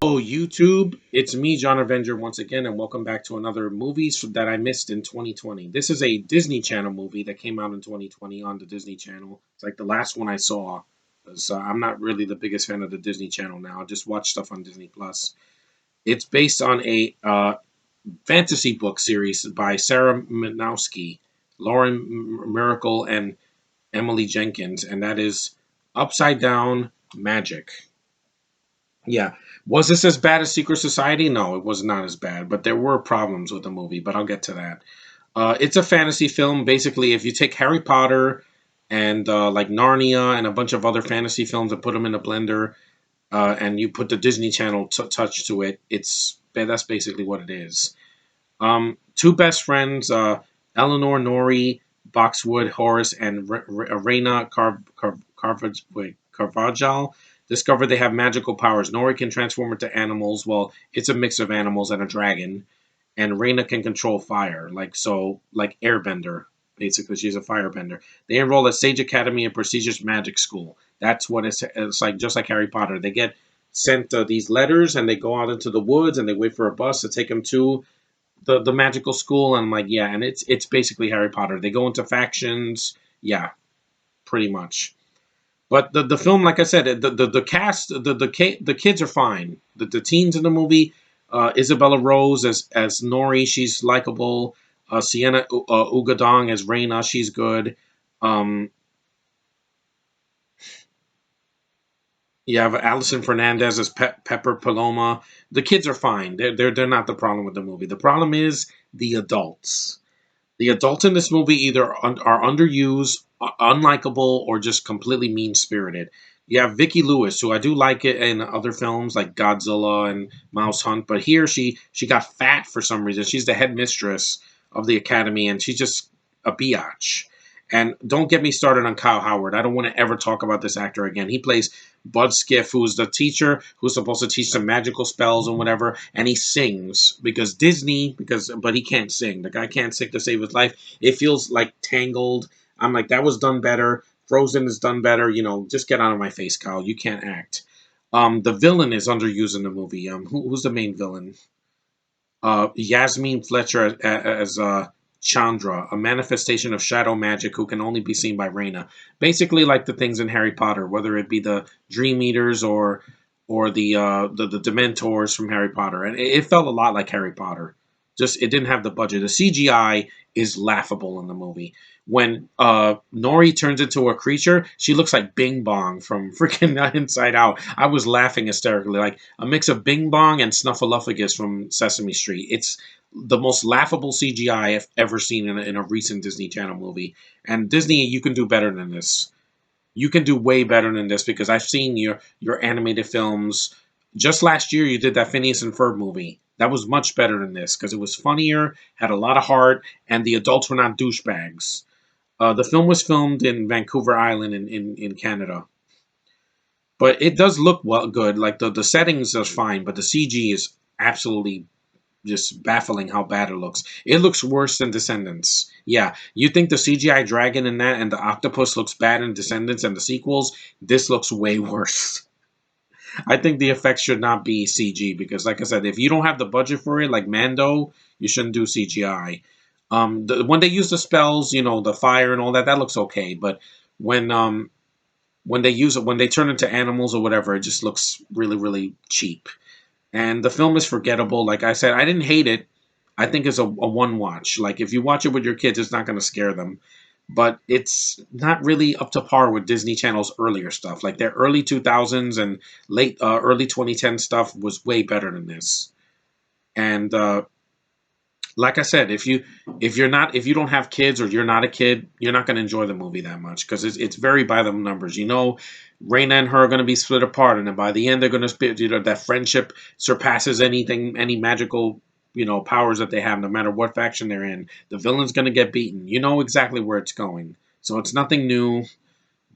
Hello, YouTube. It's me, John Avenger, once again, and welcome back to another movies that I missed in 2020. This is a Disney Channel movie that came out in 2020 on the Disney Channel. It's like the last one I saw. 'Cause, I'm not really the biggest fan of the Disney Channel now. I just watch stuff on Disney Plus. It's based on a fantasy book series by Sarah Minowski, Lauren Miracle, and Emily Jenkins, and that is Upside Down Magic. Yeah. Was this as bad as Secret Society? No, it was not as bad, but there were problems with the movie, but I'll get to that. It's a fantasy film. Basically, if you take Harry Potter and like Narnia and a bunch of other fantasy films and put them in a blender, and you put the Disney Channel touch to it, that's basically what it is. Two best friends, Eleanor Nori, Boxwood Horace, and Reina Carvajal, discover they have magical powers. Nori can transform into animals. Well, it's a mix of animals and a dragon. And Reina can control fire, like Airbender. Basically, she's a firebender. They enroll at Sage Academy, a prestigious magic school. That's what it's like, just like Harry Potter. They get sent these letters, and they go out into the woods, and they wait for a bus to take them to the magical school. And I'm like, yeah, and it's basically Harry Potter. They go into factions, yeah, pretty much. But the film, like I said, the cast, the kids are fine. The teens in the movie, Isabella Rose as Nori, she's likable. Sienna Ugadong as Reina, she's good. Um, you have Alison Fernandez as Pepper Paloma. The kids are fine. They're not the problem with the movie. The problem is the adults. The adults in this movie either are underused, unlikable, or just completely mean spirited. You have Vicki Lewis, who I do like it in other films like Godzilla and Mouse Hunt, but here she got fat for some reason. She's the head mistress of the academy, and she's just a biatch. And don't get me started on Kyle Howard. I don't want to ever talk about this actor again. He plays Bud Skiff, who's the teacher who's supposed to teach some magical spells and whatever, and he sings because Disney, but he can't sing. The guy can't sing to save his life. It feels like Tangled. I'm like, that was done better. Frozen is done better. Just get out of my face, Kyle. You can't act. The villain is underused in the movie. Who's the main villain? Yasmin Fletcher as Chandra, a manifestation of shadow magic who can only be seen by Reina. Basically, like the things in Harry Potter, whether it be the Dream Eaters or the Dementors from Harry Potter, and it felt a lot like Harry Potter. Just it didn't have the budget. The CGI is laughable in the movie. When Nori turns into a creature, she looks like Bing Bong from freaking Inside Out. I was laughing hysterically, like a mix of Bing Bong and Snuffleupagus from Sesame Street. It's the most laughable CGI I've ever seen in a recent Disney Channel movie. And Disney, you can do better than this. You can do way better than this because I've seen your animated films. Just last year, you did that Phineas and Ferb movie. That was much better than this because it was funnier, had a lot of heart, and the adults were not douchebags. The film was filmed in Vancouver Island in Canada. But it does look good. Like the settings are fine, but the CG is absolutely just baffling how bad it looks. It looks worse than Descendants. Yeah, you think the CGI dragon in that and the octopus looks bad in Descendants and the sequels? This looks way worse. I think the effects should not be CG because, like I said, if you don't have the budget for it, like Mando, you shouldn't do CGI. When they use the spells, the fire and all that, that looks okay. But when when they use it, when they turn into animals or whatever, it just looks really, really cheap. And the film is forgettable. Like I said, I didn't hate it. I think it's a one watch. Like if you watch it with your kids, it's not going to scare them. But it's not really up to par with Disney Channel's earlier stuff. Like their early 2000s and late early 2010 stuff was way better than this. And like I said, if you don't have kids or you're not a kid, you're not going to enjoy the movie that much because it's very by the numbers. Reina and her are going to be split apart, and then by the end, they're going to split. That friendship surpasses any magical powers that they have, no matter what faction they're in. The villain's going to get beaten. You know exactly where it's going, so it's nothing new.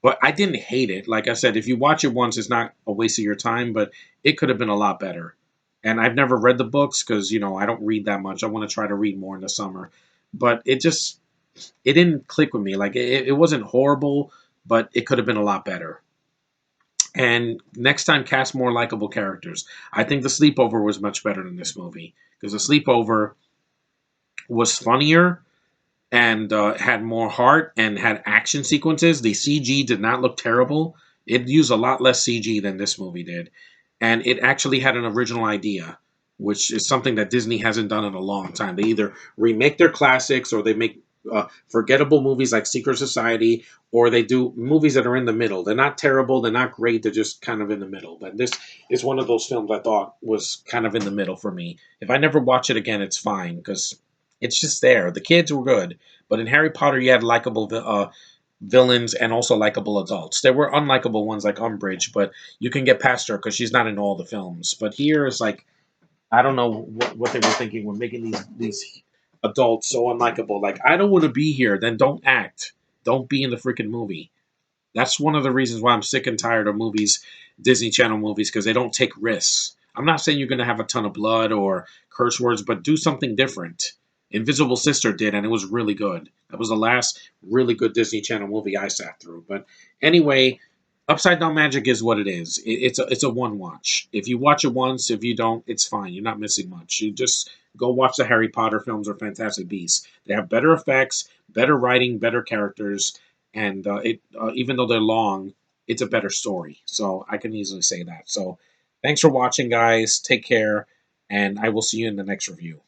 But I didn't hate it. Like I said, if you watch it once, it's not a waste of your time, but it could have been a lot better. And I've never read the books because, I don't read that much. I want to try to read more in the summer. But it didn't click with me. Like, it wasn't horrible, but it could have been a lot better. And next time, cast more likable characters. I think The Sleepover was much better than this movie because The Sleepover was funnier and had more heart and had action sequences. The CG did not look terrible. It used a lot less CG than this movie did, and it actually had an original idea, which is something that Disney hasn't done in a long time. They either remake their classics or they make forgettable movies like Secret Society, or they do movies that are in the middle. They're not terrible, they're not great, they're just kind of in the middle. But this is one of those films I thought was kind of in the middle for me. If I never watch it again, it's fine because it's just there. The kids were good, but in Harry Potter, you had likable villains and also likable adults. There were unlikable ones like Umbridge, but you can get past her because she's not in all the films. But here is like I don't know what they were thinking when making these adults so unlikable. Like I don't want to be here, then don't act. Don't be in the freaking movie. That's one of the reasons why I'm sick and tired of movies, Disney Channel movies, because they don't take risks. I'm not saying you're going to have a ton of blood or curse words, but do something different. Invisible Sister did, and it was really good. That was the last really good Disney Channel movie I sat through. But anyway, Upside Down Magic is what it is. It's a one watch. If you watch it once, if you don't, it's fine. You're not missing much. You just go watch the Harry Potter films or Fantastic Beasts. They have better effects, better writing, better characters, and it even though they're long, it's a better story. So I can easily say that. So thanks for watching, guys. Take care, and I will see you in the next review.